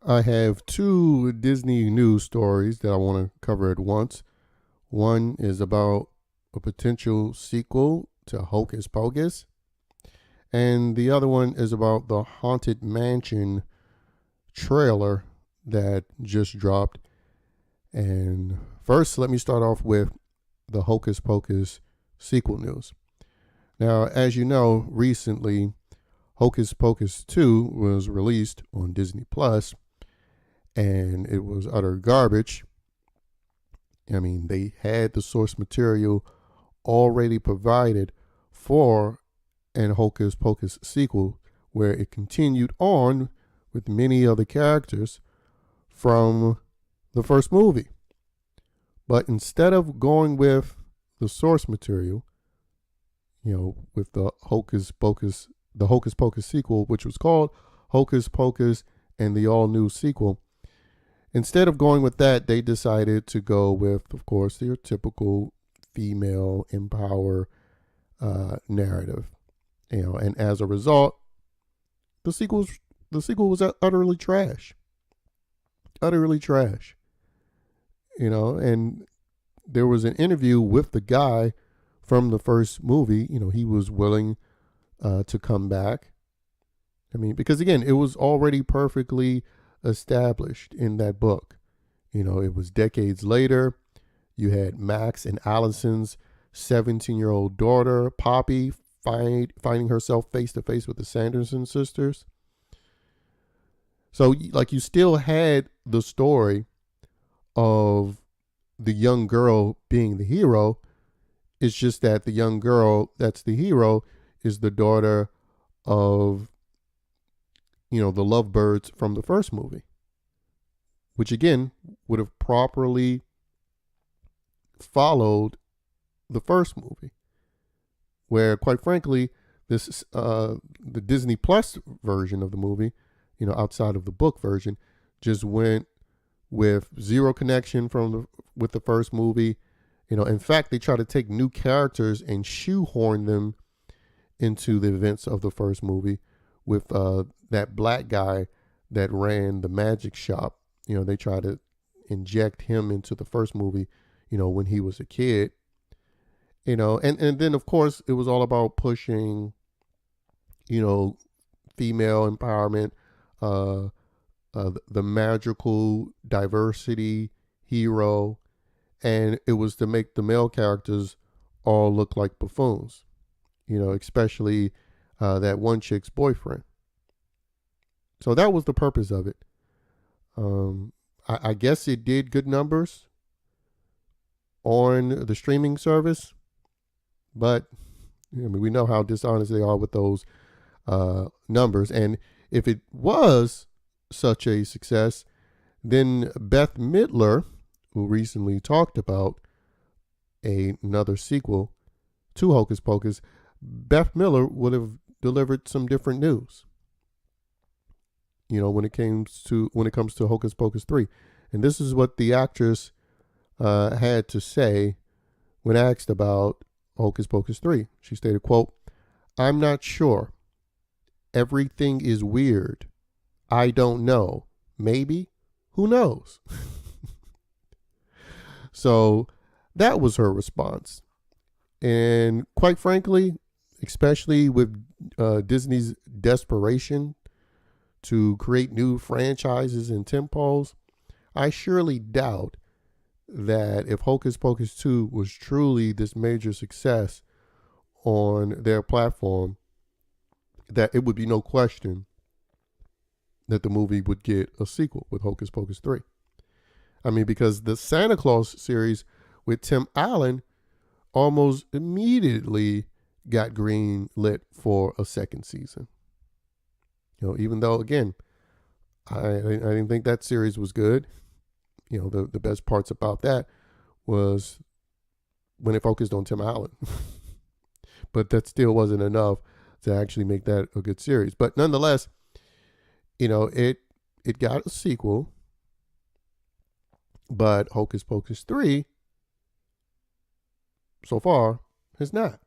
I have two Disney news stories that I want to cover at once. One is about a potential sequel to Hocus Pocus, and the other one is about the Haunted Mansion trailer that just dropped. And first, let me start off with the Hocus Pocus sequel news. Now, as you know, recently Hocus Pocus 2 was released on Disney Plus, and it was utter garbage. I mean, they had the source material already provided for an Hocus Pocus sequel where it continued on with many other characters from the first movie. But instead of going with the source material, with the Hocus Pocus sequel, which was called Hocus Pocus and the all new sequel, instead of going with that, they decided to go with, of course, their typical female empower narrative. And as a result, the sequel was utterly trash, utterly trash. And there was an interview with the guy from the first movie. He was willing to come back. I mean, because again, it was already perfectly established in that book. It was decades later. You had Max and Allison's 17-year-old daughter, Poppy, finding herself face to face with the Sanderson sisters. So, like, you still had the story of the young girl being the hero. It's just that the young girl that's the hero is the daughter of, the lovebirds from the first movie, which again would have properly followed the first movie, where, quite frankly, the Disney Plus version of the movie, outside of the book version, just went with zero connection with the first movie. In fact, they try to take new characters and shoehorn them into the events of the first movie with that black guy that ran the magic shop. They try to inject him into the first movie, when he was a kid. And then, of course, it was all about pushing, female empowerment, the magical diversity hero, and it was to make the male characters all look like buffoons, especially that one chick's boyfriend. So that was the purpose of it. I guess it did good numbers on the streaming service, but we know how dishonest they are with those numbers. And if it was such a success, then Bette Midler, who recently talked about another sequel to Hocus Pocus, Bette Midler would have delivered some different news. When it comes to Hocus Pocus 3. And this is what the actress had to say when asked about Hocus Pocus 3. She stated, quote, "I'm not sure. Everything is weird. I don't know. Maybe. Who knows?" So that was her response. And quite frankly, especially with Disney's desperation to create new franchises and tempos, I surely doubt that if Hocus Pocus 2 was truly this major success on their platform, that it would be no question that the movie would get a sequel with Hocus Pocus 3. I mean, because the Santa Claus series with Tim Allen almost immediately got green lit for a second season. Even though, again, I didn't think that series was good. The best parts about that was when it focused on Tim Allen. But that still wasn't enough to actually make that a good series. But nonetheless, it got a sequel, but Hocus Pocus 3 so far has not.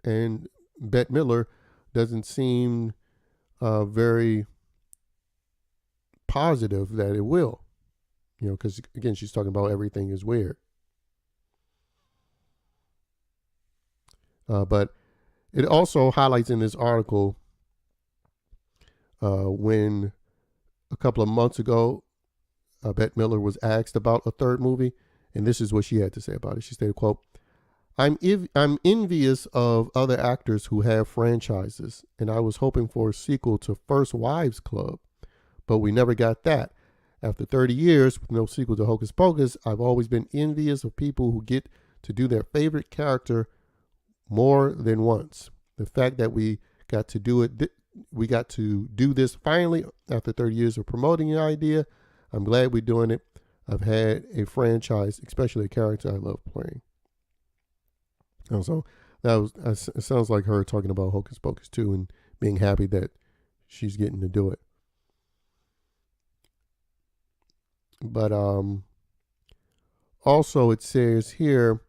And Bette Midler doesn't seem very positive that it will, because again, she's talking about everything is weird. But it also highlights in this article when a couple of months ago, Bette Midler was asked about a third movie, and this is what she had to say about it. She stated, quote, I'm envious of other actors who have franchises, and I was hoping for a sequel to First Wives Club, but we never got that. After 30 years with no sequel to Hocus Pocus, I've always been envious of people who get to do their favorite character more than once. The fact that we got to do this finally after 30 years of promoting the idea, I'm glad we're doing it. I've had a franchise, especially a character I love playing. And so it sounds like her talking about Hocus Pocus 2 and being happy that she's getting to do it. But also it says here,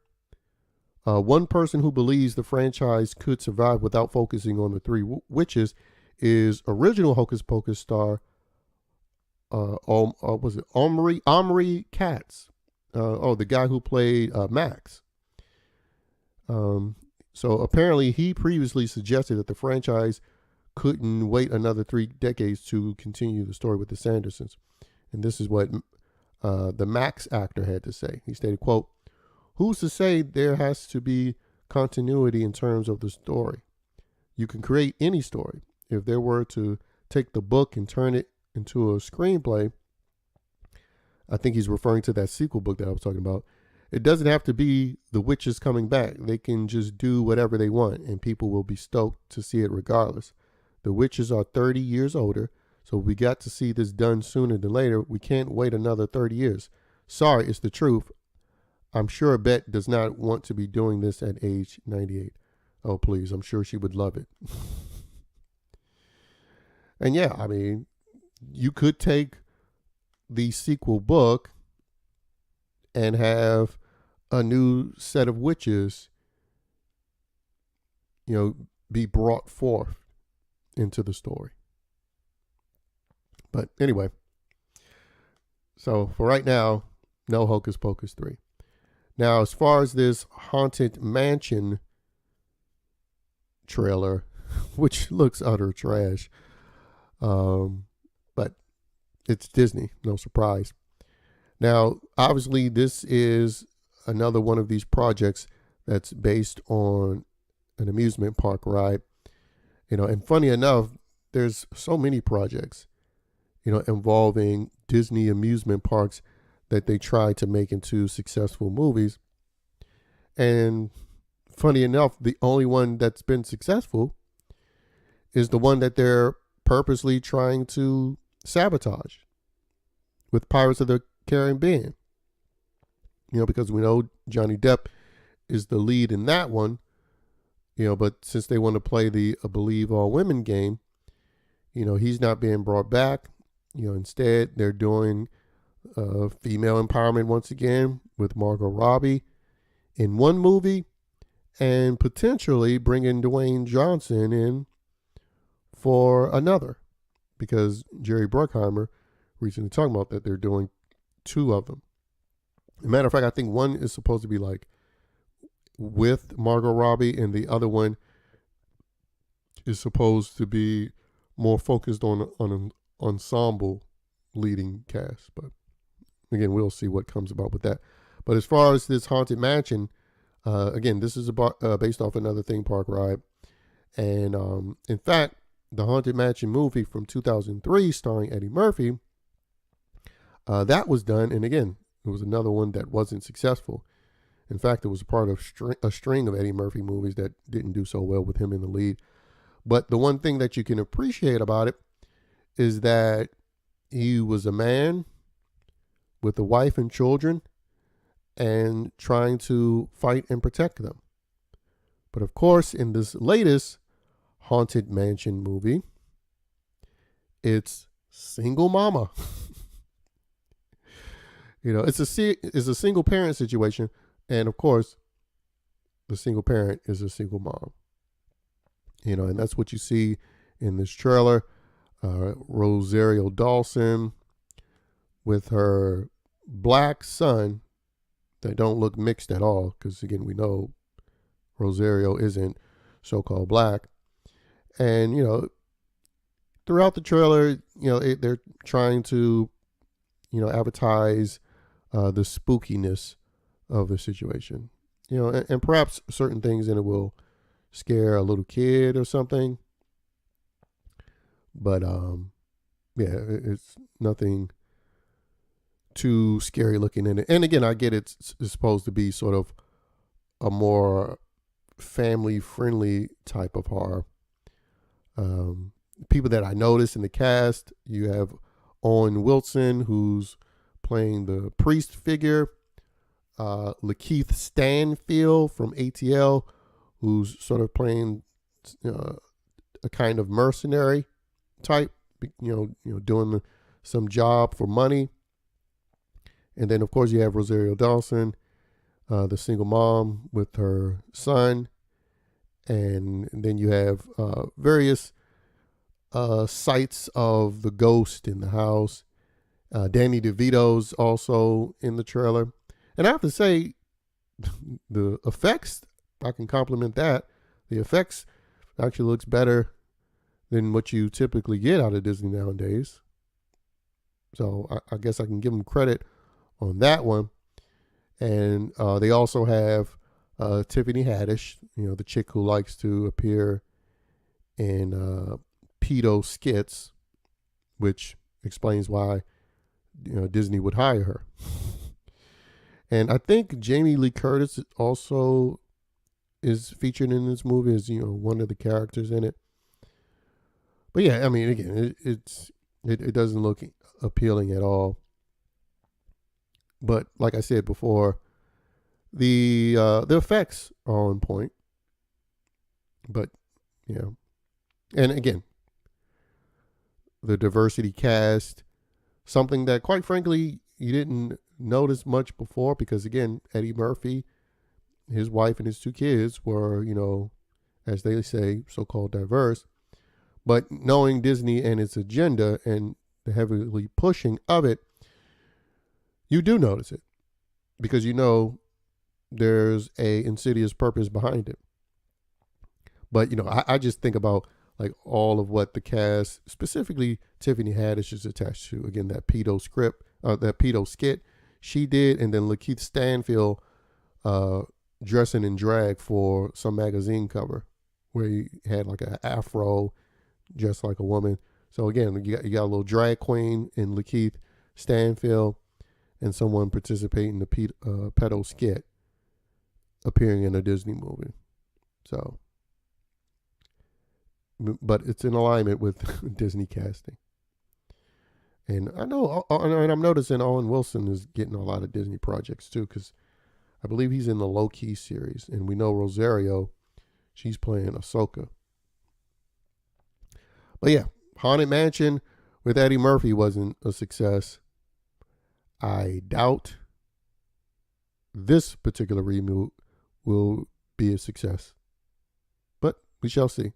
one person who believes the franchise could survive without focusing on the three witches is original Hocus Pocus star, was it Omri Katz? The guy who played Max. So apparently he previously suggested that the franchise couldn't wait another 3 decades to continue the story with the Sandersons. And this is what the Max actor had to say. He stated, quote, who's to say there has to be continuity in terms of the story? You can create any story. If there were to take the book and turn it into a screenplay, I think he's referring to that sequel book that I was talking about. It doesn't have to be the witches coming back. They can just do whatever they want, and people will be stoked to see it regardless. The witches are 30 years older, so we got to see this done sooner than later. We can't wait another 30 years. Sorry, it's the truth. I'm sure Bette does not want to be doing this at age 98. Oh, please, I'm sure she would love it. And yeah, I mean, you could take the sequel book and have a new set of witches, be brought forth into the story. But anyway, so for right now, no Hocus Pocus 3. Now, as far as this Haunted Mansion trailer, which looks utter trash, but it's Disney, no surprise. Now, obviously, this is another one of these projects that's based on an amusement park ride. And funny enough, there's so many projects, involving Disney amusement parks that they try to make into successful movies. And funny enough, the only one that's been successful is the one that they're purposely trying to sabotage with Pirates of the Caribbean. Because we know Johnny Depp is the lead in that one, but since they want to play the Believe All Women game, he's not being brought back. Instead, they're doing female empowerment once again with Margot Robbie in one movie and potentially bringing Dwayne Johnson in for another, because Jerry Bruckheimer recently talking about that they're doing 2 of them. As a matter of fact, I think one is supposed to be like with Margot Robbie, and the other one is supposed to be more focused on an ensemble leading cast. But again, we'll see what comes about with that. But as far as this Haunted Mansion, again, this is based off another theme park ride. And in fact, the Haunted Mansion movie from 2003 starring Eddie Murphy, that was done. And again, it was another one that wasn't successful. In fact, it was a part of a string of Eddie Murphy movies that didn't do so well with him in the lead. But the one thing that you can appreciate about it is that he was a man with a wife and children and trying to fight and protect them. But of course, in this latest Haunted Mansion movie, it's single mama. It's a single parent situation. And of course, the single parent is a single mom. And that's what you see in this trailer. Rosario Dawson with her black son. They don't look mixed at all because, again, we know Rosario isn't so-called black. And, throughout the trailer, they're trying to, advertise the spookiness of the situation. And perhaps certain things in it will scare a little kid or something. But, it's nothing too scary looking in it. And again, I get it's supposed to be sort of a more family-friendly type of horror. People that I noticed in the cast, you have Owen Wilson, who's playing the priest figure. Lakeith Stanfield from ATL, who's sort of playing a kind of mercenary type, doing some job for money. And then, of course, you have Rosario Dawson, the single mom with her son. And then you have various sights of the ghost in the house. Danny DeVito's also in the trailer. And I have to say, the effects, I can compliment that. The effects actually looks better than what you typically get out of Disney nowadays. So I guess I can give them credit on that one. And they also have Tiffany Haddish, the chick who likes to appear in pedo skits, which explains why Disney would hire her. And I think Jamie Lee Curtis also is featured in this movie as one of the characters in it. But yeah, I mean, again, it doesn't look appealing at all. But like I said before, the effects are on point. But yeah, and again, the diversity cast, something that quite frankly you didn't notice much before, because again, Eddie Murphy, his wife and his two kids were, as they say, so-called diverse. But knowing Disney and its agenda and the heavily pushing of it, you do notice it, because there's a insidious purpose behind it. But I just think about like all of what the cast, specifically Tiffany Haddish, is attached to. Again, that pedo skit she did, and then Lakeith Stanfield dressing in drag for some magazine cover where he had like an afro, dressed like a woman. So again, you got a little drag queen in Lakeith Stanfield, and someone participating in the pedo skit appearing in a Disney movie. So, but it's in alignment with Disney casting. And I know, and I'm noticing Owen Wilson is getting a lot of Disney projects too, because I believe he's in the Low Key series, and we know Rosario, she's playing Ahsoka. But yeah, Haunted Mansion with Eddie Murphy wasn't a success. I doubt this particular reboot will be a success, but we shall see.